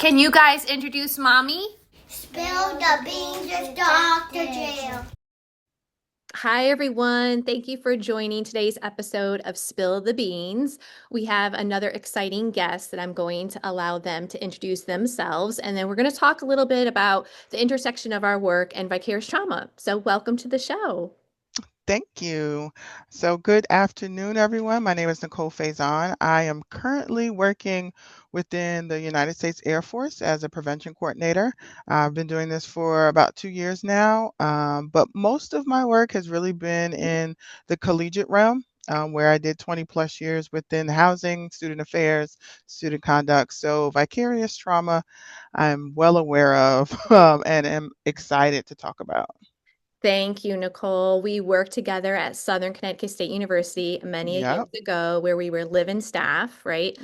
Can you guys introduce Mommy? Spill the beans with Dr. Jill. Hi, everyone. Thank you for joining today's episode of Spill the Beans. We have another exciting guest that I'm going to allow them to introduce themselves, and then we're going to talk a little bit about the intersection of our work and vicarious trauma. So, welcome to the show. Thank you. So, good afternoon, everyone. My name is Nicole Faison. I am currently working within the United States Air Force as a prevention coordinator. I've been doing this for about 2 years now, but most of my work has really been in the collegiate realm. Where I did 20 plus years within housing, student affairs, student conduct. So, vicarious trauma, I'm well aware of and am excited to talk about. Thank you, Nicole. We worked together at Southern Connecticut State University many a years Yep. ago, where we were live-in staff, right?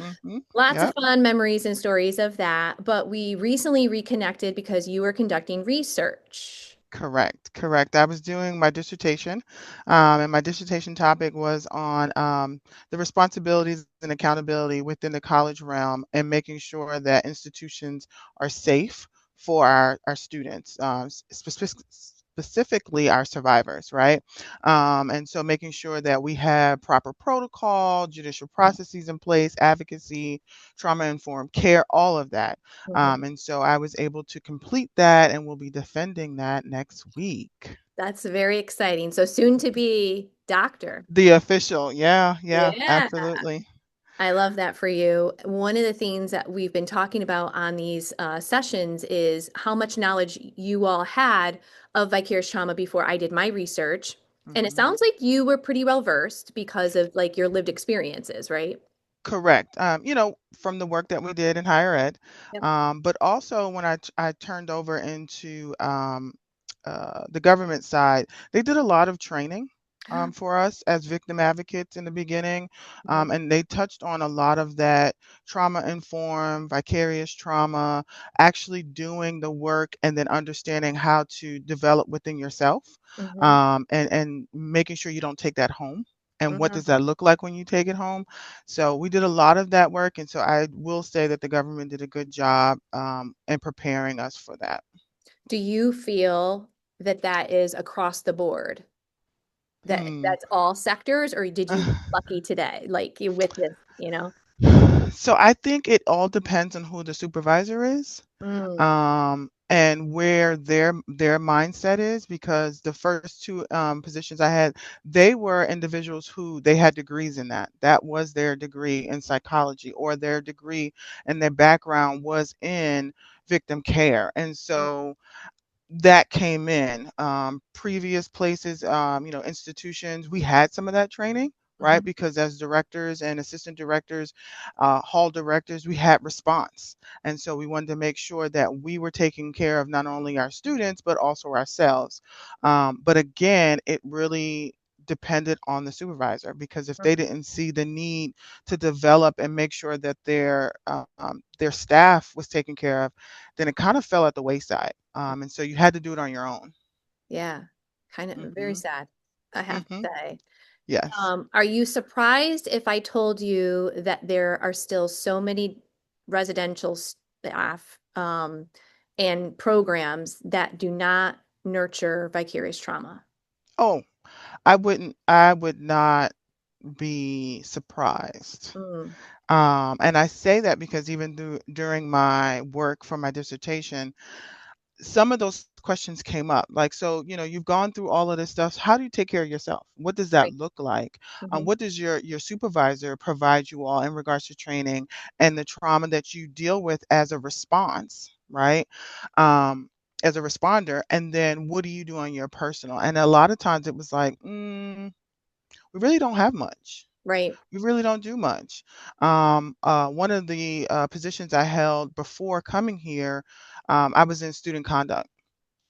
Lots of Yep. fun memories and stories of that, but we recently reconnected because you were conducting research. Correct, correct. I was doing my dissertation, and my dissertation topic was on the responsibilities and accountability within the college realm and making sure that institutions are safe for our students, specifically our survivors, right? And so making sure that we have proper protocol, judicial processes in place, advocacy, trauma-informed care, all of that. Mhm. And so I was able to complete that and we'll be defending that next week. That's very exciting. So soon to be doctor. The official, yeah, yeah, Yeah. absolutely. I love that for you. One of the things that we've been talking about on these sessions is how much knowledge you all had of vicarious trauma before I did my research. And it hmm sounds like you were pretty well versed because of like your lived experiences, right? Correct. From the work that we did in higher ed, Yep. but also when I turned over into the government side, they did a lot of training for us as victim advocates in the beginning, Mhm. and they touched on a lot of that trauma-informed, vicarious trauma, actually doing the work and then understanding how to develop within yourself, Mhm. and making sure you don't take that home. And what Mhm. does that look like when you take it home? So we did a lot of that work, and so I will say that the government did a good job in preparing us for that. Do you feel that that is across the board? That Hmm. that's all sectors, or did you get lucky today, like you with this, you know? So I think it all depends on who the supervisor is, Mm, and where their mindset is. Because the first two positions I had, they were individuals who they had degrees in that. That was their degree in psychology, or their degree and their background was in victim care, and mm, so that came in. Previous places, institutions, we had some of that training, right? mhm, Because as directors and assistant directors, hall directors, we had response. And so we wanted to make sure that we were taking care of not only our students, but also ourselves. But again, it really depended on the supervisor, because if they mhm. didn't see the need to develop and make sure that their staff was taken care of, then it kind of fell at the wayside. And so you had to do it on your own. Yeah, kind of very Mhm. sad, I have to Mhm. say. Yes. Are you surprised if I told you that there are still so many residential staff and programs that do not nurture vicarious trauma? Oh, I would not be surprised. Mm, And I say that because even during my work for my dissertation, some of those questions came up. Like, so, you've gone through all of this stuff. How do you take care of yourself? What does that right. look like? Hmm. What does your supervisor provide you all in regards to training and the trauma that you deal with as a response, right? Um, as a responder, and then what do you do on your personal? And a lot of times it was like, we really don't have much. Right. We really don't do much. One of the positions I held before coming here, I was in student conduct,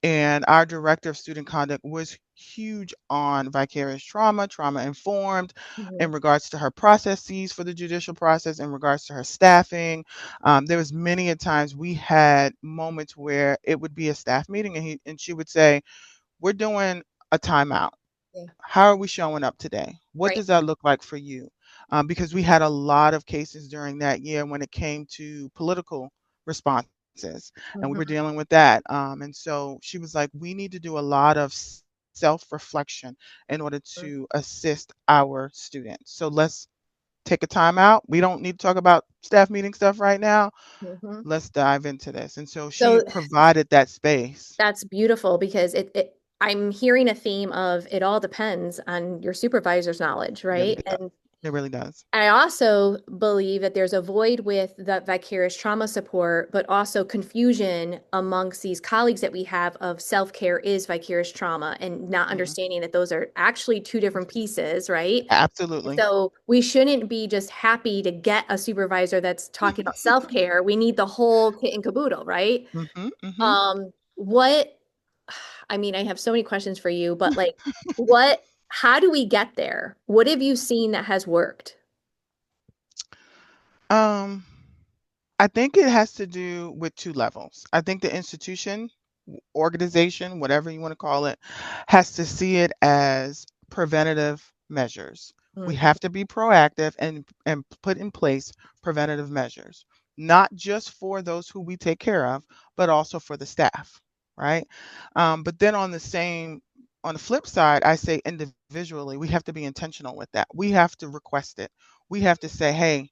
and our director of student conduct was huge on vicarious trauma, trauma informed, Hmm. in regards to her processes for the judicial process, in regards to her staffing. There was many a times we had moments where it would be a staff meeting, and she would say, "We're doing a timeout. Yeah. How are we showing up today? What Right. does that look like for you?" Because we had a lot of cases during that year when it came to political response. and we were Mhm. dealing with that. And so she was like, we need to do a lot of self reflection in order to assist our students. So let's take a time out. We don't need to talk about staff meeting stuff right now. Mhm. Let's dive into this. And so she So provided that space. that's beautiful because I'm hearing a theme of it all depends on your supervisor's knowledge, It really right? does. And It really does. I also believe that there's a void with the vicarious trauma support, but also confusion amongst these colleagues that we have of self-care is vicarious trauma and not Hmm. understanding that those are actually two different pieces, right? Absolutely. So we shouldn't be just happy to get a supervisor that's talking about self-care. We need the whole kit and caboodle, right? Hmm. Hmm. What, I mean, I have so many questions for you, but like, what, how do we get there? What have you seen that has worked? Um, I think it has to do with two levels. I think the institution, organization, whatever you want to call it, has to see it as preventative measures. We Mhm. have to be proactive and put in place preventative measures, not just for those who we take care of, but also for the staff, right? But then on the flip side, I say individually, we have to be intentional with that. We have to request it. We have to say, hey,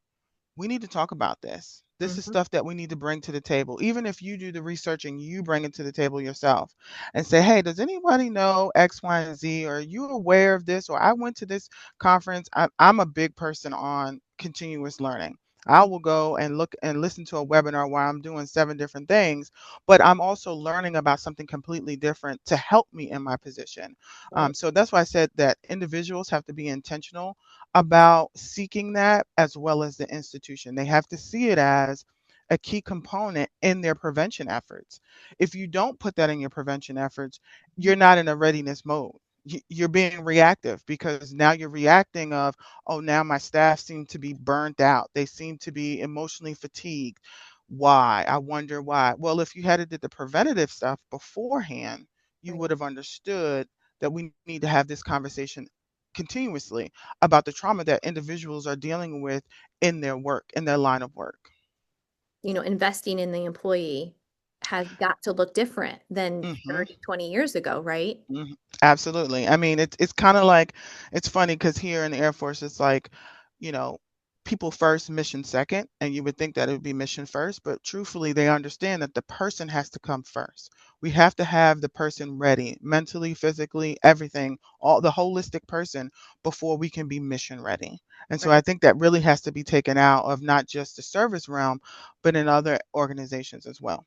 we need to talk about this. This is Mhm. stuff that we need to bring to the table. Even if you do the research and you bring it to the table yourself and say, hey, does anybody know X, Y, and Z? Or are you aware of this? Or I went to this conference. I'm a big person on continuous learning. I will go and look and listen to a webinar while I'm doing seven different things, but I'm also learning about something completely different to help me in my position. Right. So that's why I said that individuals have to be intentional about seeking that as well as the institution. They have to see it as a key component in their prevention efforts. If you don't put that in your prevention efforts, you're not in a readiness mode. You're being reactive because now you're reacting of, oh, now my staff seem to be burnt out. They seem to be emotionally fatigued. Why? I wonder why. Well, if you had did the preventative stuff beforehand, you Right. would have understood that we need to have this conversation continuously about the trauma that individuals are dealing with in their work, in their line of work. Investing in the employee has got to look different than Hmm. 30, 20 years ago, right? Hmm. Absolutely. I mean, it's kind of like it's funny because here in the Air Force, it's like, you know, people first, mission second, and you would think that it would be mission first, but truthfully, they understand that the person has to come first. We have to have the person ready, mentally, physically, everything, all the holistic person before we can be mission ready. And so Right. I think that really has to be taken out of not just the service realm, but in other organizations as well.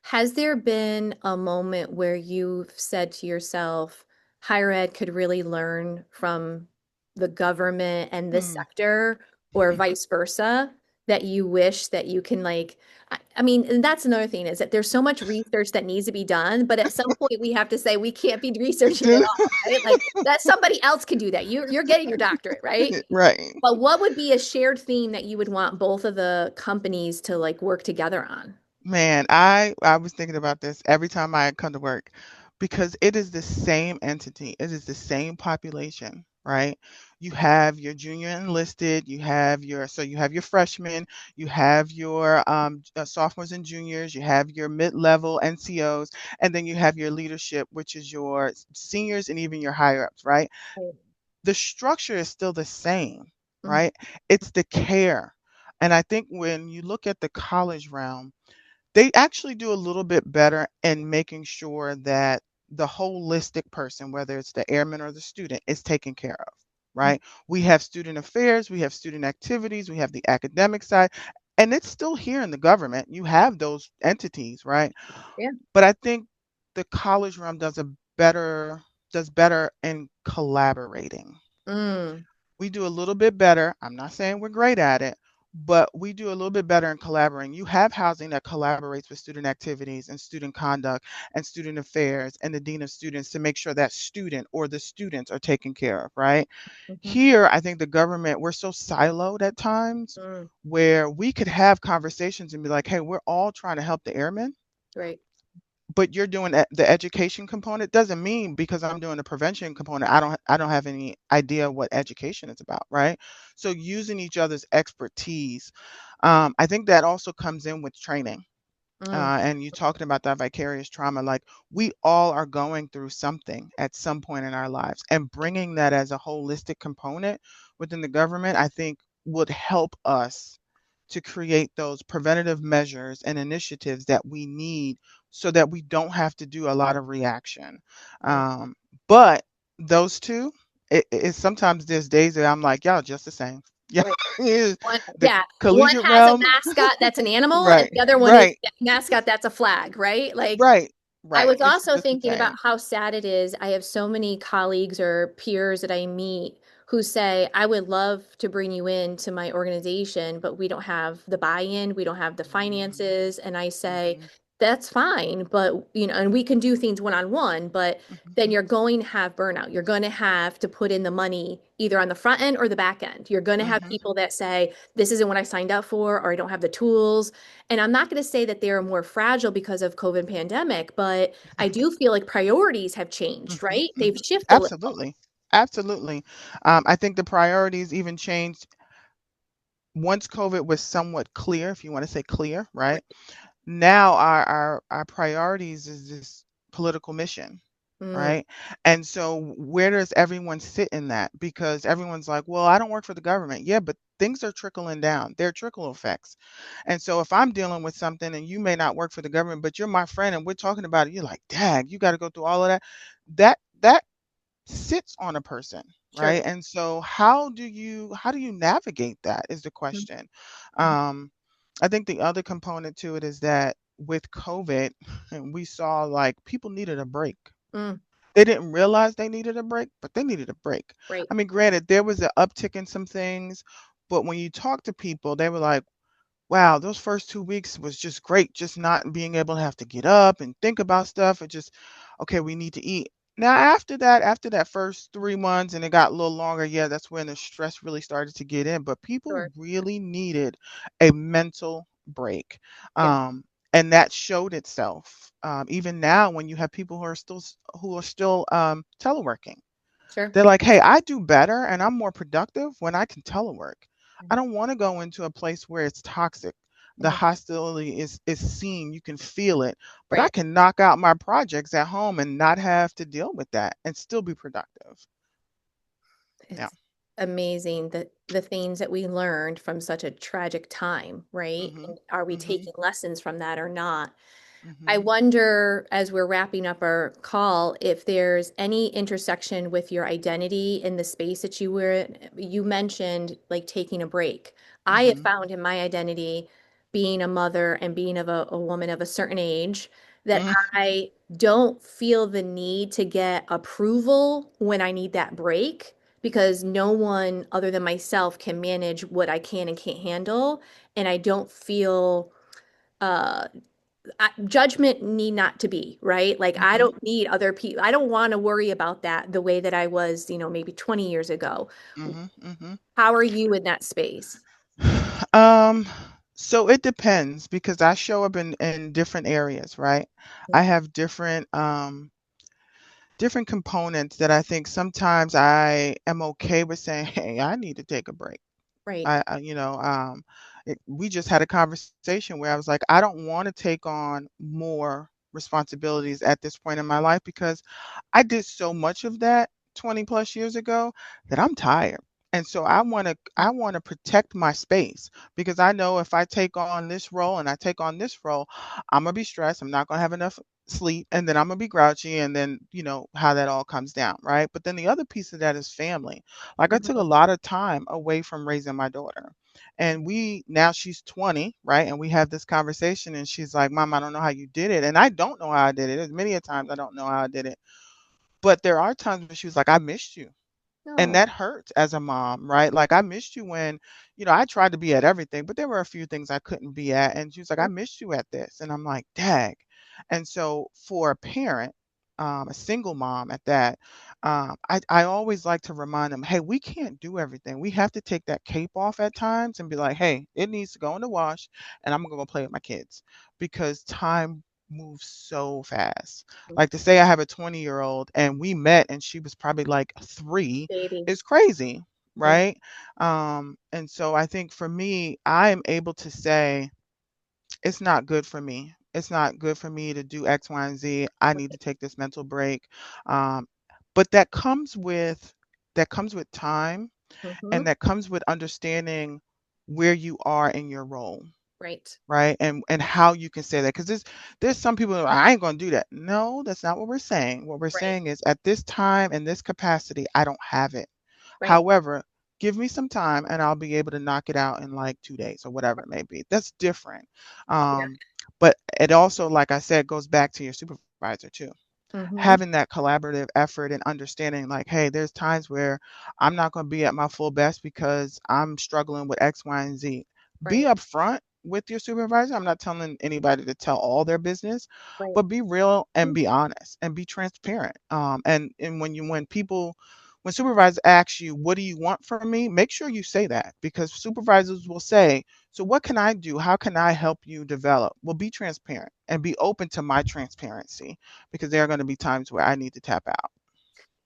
Has there been a moment where you've said to yourself, higher ed could really learn from the government and this Hmm. sector, or vice versa, that you wish that you can I mean, and that's another thing is that there's so much research that needs to be done, but at some point we have to say we can't be researching it all, right? Like that somebody else can do that. You're getting your doctorate, right? Right. But what would be a shared theme that you would want both of the companies to like work together on? Man, I was thinking about this every time I come to work because it is the same entity. It is the same population, right? You have your junior enlisted, you have your freshmen, you have your sophomores and juniors, you have your mid-level NCOs, and then you have your leadership, which is your seniors and even your higher ups, right? The structure is still the same, Mhm. right? It's the care. And I think when you look at the college realm, they actually do a little bit better in making sure that the holistic person, whether it's the airman or the student, is taken care of, right? We have student affairs, we have student activities, we have the academic side, and it's still here in the government. You have those entities, right? Yeah. But I think the college realm does better in collaborating. Mm. We do a little bit better. I'm not saying we're great at it, but we do a little bit better in collaborating. You have housing that collaborates with student activities and student conduct and student affairs and the dean of students to make sure that student or the students are taken care of, right? Mhm. Here, I think the government, we're so siloed at times Mm. where we could have conversations and be like, hey, we're all trying to help the airmen, Right. but you're doing the education component doesn't mean because I'm doing the prevention component, I don't have any idea what education is about, right? So using each other's expertise, I think that also comes in with training. Mm, And you talking about that vicarious trauma, like we all are going through something at some point in our lives, and bringing that as a holistic component within the government, I think would help us to create those preventative measures and initiatives that we need so that we don't have to do a lot of reaction. right. Um, but those two, it sometimes there's days that I'm like, y'all just the same. Yeah, Right. One, the yeah, one collegiate has a realm. mascot that's an animal, and Right, the other one is right, a mascot that's a flag, right? Like, right, I right. was It's also just the thinking about same. how sad it is. I have so many colleagues or peers that I meet who say, I would love to bring you into my organization, but we don't have the buy-in, we don't have the Mhm, finances. And I say, mhm, that's fine, but and we can do things one-on-one, but mhm, then you're going to have burnout. You're going to have to put in the money either on the front end or the back end. You're going to have mhm, people that say, this isn't what I signed up for, or I don't have the tools. And I'm not going to say that they're more fragile because of COVID pandemic, but I do feel like priorities have changed, mhm, right? They've mhm. shifted a little. Absolutely. Absolutely. I think the priorities even changed once COVID was somewhat clear, if you want to say clear, right? Right. Now our priorities is this political mission, Mm, right? And so where does everyone sit in that? Because everyone's like, well, I don't work for the government. Yeah, but things are trickling down. They're trickle effects. And so if I'm dealing with something and you may not work for the government, but you're my friend and we're talking about it, you're like, dag, you got to go through all of that. That sits on a person, sure. right? And so how do you navigate that is the Mm, question. mhm, um I think the other component to it is that with COVID, we saw like people needed a break. mm, They didn't realize they needed a break, but they needed a break. right. I mean, granted, there was an uptick in some things, but when you talk to people, they were like, wow, those first 2 weeks was just great. Just not being able to have to get up and think about stuff and just, okay, we need to eat. Now, after that first 3 months and it got a little longer, yeah, that's when the stress really started to get in. But people Sure. really needed a mental break. Yeah. And that showed itself. Even now, when you have people who are still teleworking, Sure. they're like, "Hey, I do better and I'm more productive when I can telework. I Mm, don't want to go into a place where it's toxic. The mm, hostility is seen, you can feel it, but I right. can knock out my projects at home and not have to deal with that and still be productive." Yeah. It's amazing that the things that we learned from such a tragic time, right? Mhm. And are we Mhm. taking lessons from that or not? I Mhm. wonder, as we're wrapping up our call, if there's any intersection with your identity in the space that you were in. You mentioned like taking a break. I have Mhm. found in my identity, being a mother and being of a woman of a certain age, that Mhm. I don't feel the need to get approval when I need that break because no one other than myself can manage what I can and can't handle. And I don't feel uh judgment need not to be, right? Like I Mhm. don't need other people. I don't want to worry about that the way that I was, maybe 20 years ago. Mhm. Mhm. How are you in that space? Um, so it depends because I show up in different areas, right? I have different components that I think sometimes I am okay with saying, "Hey, I need to take a break." Right. We just had a conversation where I was like, I don't want to take on more responsibilities at this point in my life because I did so much of that 20 plus years ago that I'm tired. And so I want to protect my space because I know if I take on this role and I take on this role, I'm gonna be stressed. I'm not gonna have enough sleep, and then I'm gonna be grouchy, and then how that all comes down, right? But then the other piece of that is family. Like I took a Mhm. lot of time away from raising my daughter. And now she's 20, right? And we have this conversation and she's like, "Mom, I don't know how you did it." And I don't know how I did it. There's many a times I don't know how I did it. But there are times when she was like, "I missed you." And No. that hurts as a mom, right? Like I missed you when, I tried to be at everything, but there were a few things I couldn't be at. And she was like, "I missed you at this." And I'm like, "Dag." And so for a parent, a single mom at that, I always like to remind them, hey, we can't do everything. We have to take that cape off at times and be like, hey, it needs to go in the wash and I'm gonna go play with my kids because time moves so fast. Like to say I have a 20-year-old and we met and she was probably like 3 Baby. is crazy, Mm, right? And so I think for me, I am able to say, it's not good for me. It's not good for me to do X, Y, and Z. I need to take this mental break. Um, but that comes with time, mm-hmm. and that comes with understanding where you are in your role, Right. right? And how you can say that, because there's some people that I ain't gonna do that. No, that's not what we're saying. What we're Right. saying is, at this time in this capacity, I don't have it. Right. However, give me some time and I'll be able to knock it out in like 2 days or whatever it may be. That's different. Yeah. But it also, like I said, goes back to your supervisor too, Mm-hmm. having that collaborative effort and understanding, like, hey, there's times where I'm not going to be at my full best because I'm struggling with X, Y, and Z. Be Right. upfront with your supervisor. I'm not telling anybody to tell all their business, Right. but be real and be honest and be transparent. And when supervisors ask you, what do you want from me, make sure you say that, because supervisors will say, so what can I do? How can I help you develop? Well, be transparent and be open to my transparency, because there are going to be times where I need to tap out.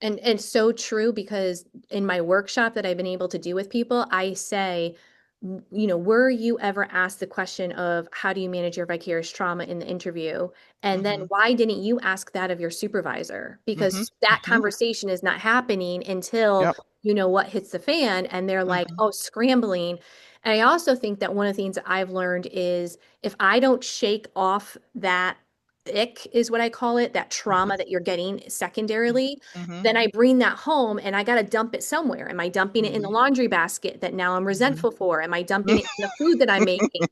And so true, because in my workshop that I've been able to do with people, I say, were you ever asked the question of how do you manage your vicarious trauma in the interview? And then Mhm. why didn't you ask that of your supervisor? Mhm. Because that Mhm. conversation is not happening until Yep. what hits the fan and they're like, Mhm. oh, scrambling. And I also think that one of the things that I've learned is if I don't shake off that ick, is what I call it, that Mhm. trauma that you're getting secondarily, Mhm. then I bring that home and I got to dump it somewhere. Am I dumping it in the Mhm. laundry basket that now I'm Mhm. resentful for? Am I dumping Mhm. it in the food that I'm making?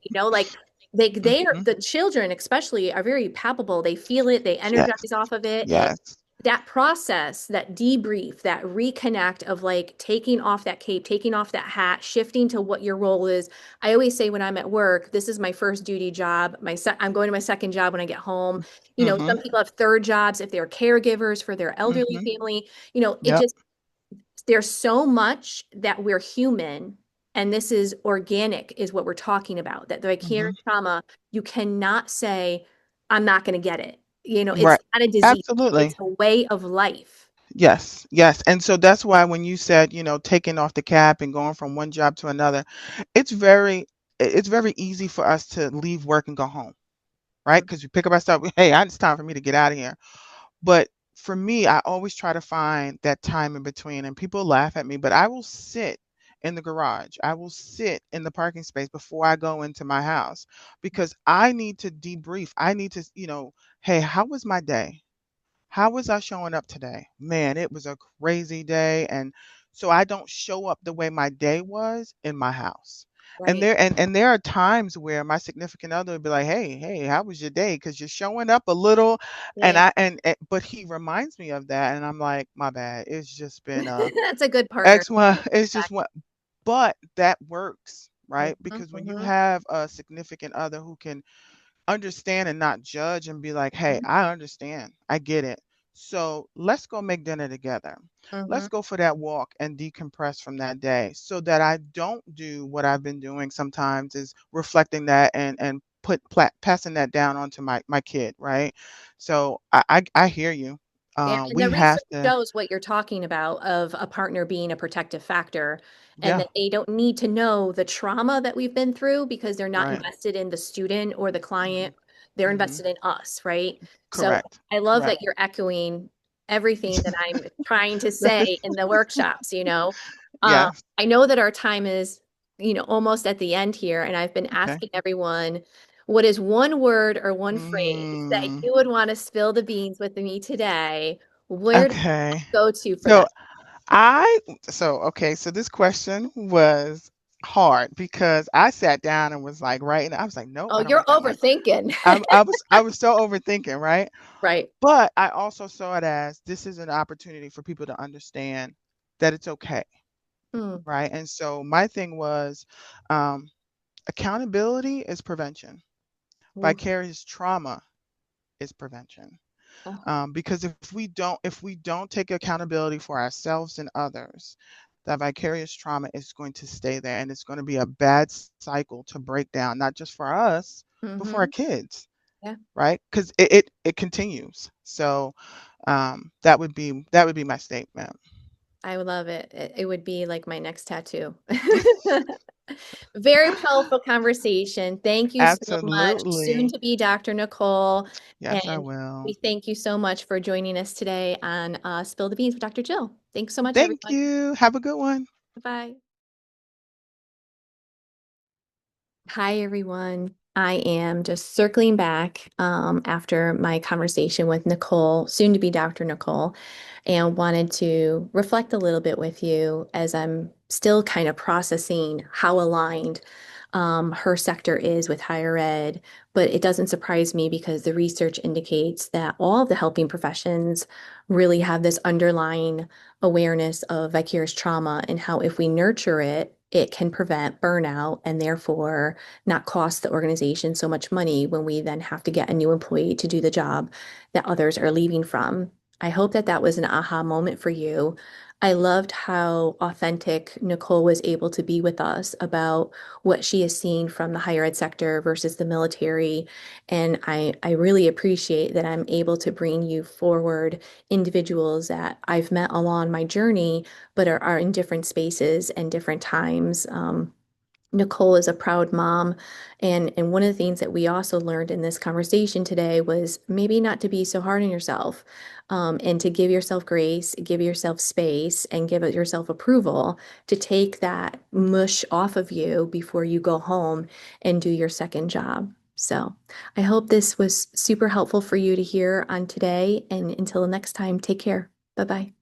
Like they are, Mhm. the children especially are very palpable. They feel it, they Yes. energize off of it. And Yes. that process, that debrief, that reconnect of like taking off that cape, taking off that hat, shifting to what your role is. I always say when I'm at work, this is my first duty job. I'm going to my second job when I get home. Mhm. Some people have third jobs if they're caregivers for their elderly Mhm. family. It Yep. just, there's so much that we're human, and this is organic, is what we're talking about. That the Mhm. vicarious trauma, you cannot say, I'm not going to get it. It's Right. not a disease, it's Absolutely. a way of life. Yes. Yes. And so that's why when you said, taking off the cap and going from one job to another, it's very it's very easy for us to leave work and go home, right? Because we pick up our stuff. Hey, it's time for me to get out of here. But for me, I always try to find that time in between. And people laugh at me, but I will sit in the garage. I will sit in the parking space before I go into my house, because I need to debrief. I need to, hey, how was my day? How was I showing up today? Man, it was a crazy day. And so I don't show up the way my day was in my house. And Right. there are times where my significant other would be like, hey, how was your day? Because you're showing up a little. And Yeah. but he reminds me of that, and I'm like, my bad. It's just been That's a good partner. X one. It's just what, but that works, right? Mhm, Because when you mhm, have a significant other who can understand and not judge and be like, hey, mhm, I understand. I get it. So let's go make dinner together. mhm. Let's go for that walk and decompress from that day, so that I don't do what I've been doing sometimes, is reflecting that and passing that down onto my kid, right? So I hear you. Yeah, and We the have research to, shows what you're talking about of a partner being a protective factor, and yeah, that they don't need to know the trauma that we've been through because they're not right. invested in the student or the client. They're Hmm. invested in us, right? So Correct. I love Correct. that you're echoing everything that I'm trying to say in the workshops. Yes. I know that our time is, almost at the end here, and I've been Okay. asking everyone, what is one word or one phrase that Mm, you would want to spill the beans with me today? Where do okay. you go to for So that? I okay, so this question was hard, because I sat down and was like writing. I was like, nope, Oh, I don't you're want that one. overthinking. I was so overthinking, right? Right. But I also saw it as, this is an opportunity for people to understand that it's okay, Mm, right? And so my thing was, um, accountability is prevention. ooh, Vicarious trauma is prevention. oh, Because if we don't take accountability for ourselves and others, that vicarious trauma is going to stay there, and it's going to be a bad cycle to break down, not just for us, but for our mm-hmm. kids, Yeah. right? Because it continues. So that would be my statement. I would love it. It would be like my next tattoo. Very powerful conversation. Thank you so much. Soon Absolutely. to be Dr. Nicole. Yes, I And will. we thank you so much for joining us today on Spill the Beans with Dr. Jill. Thanks so much, Thank everyone. you. Have a good one. Bye. Hi, everyone. I am just circling back after my conversation with Nicole, soon to be Dr. Nicole, and wanted to reflect a little bit with you as I'm still kind of processing how aligned her sector is with higher ed. But it doesn't surprise me because the research indicates that all of the helping professions really have this underlying awareness of vicarious trauma and how if we nurture it, it can prevent burnout and therefore not cost the organization so much money when we then have to get a new employee to do the job that others are leaving from. I hope that that was an aha moment for you. I loved how authentic Nicole was able to be with us about what she has seen from the higher ed sector versus the military. And I really appreciate that I'm able to bring you forward individuals that I've met along my journey, but are in different spaces and different times. Nicole is a proud mom. And one of the things that we also learned in this conversation today was maybe not to be so hard on yourself, and to give yourself grace, give yourself space, and give yourself approval to take that mush off of you before you go home and do your second job. So I hope this was super helpful for you to hear on today. And until next time, take care. Bye bye.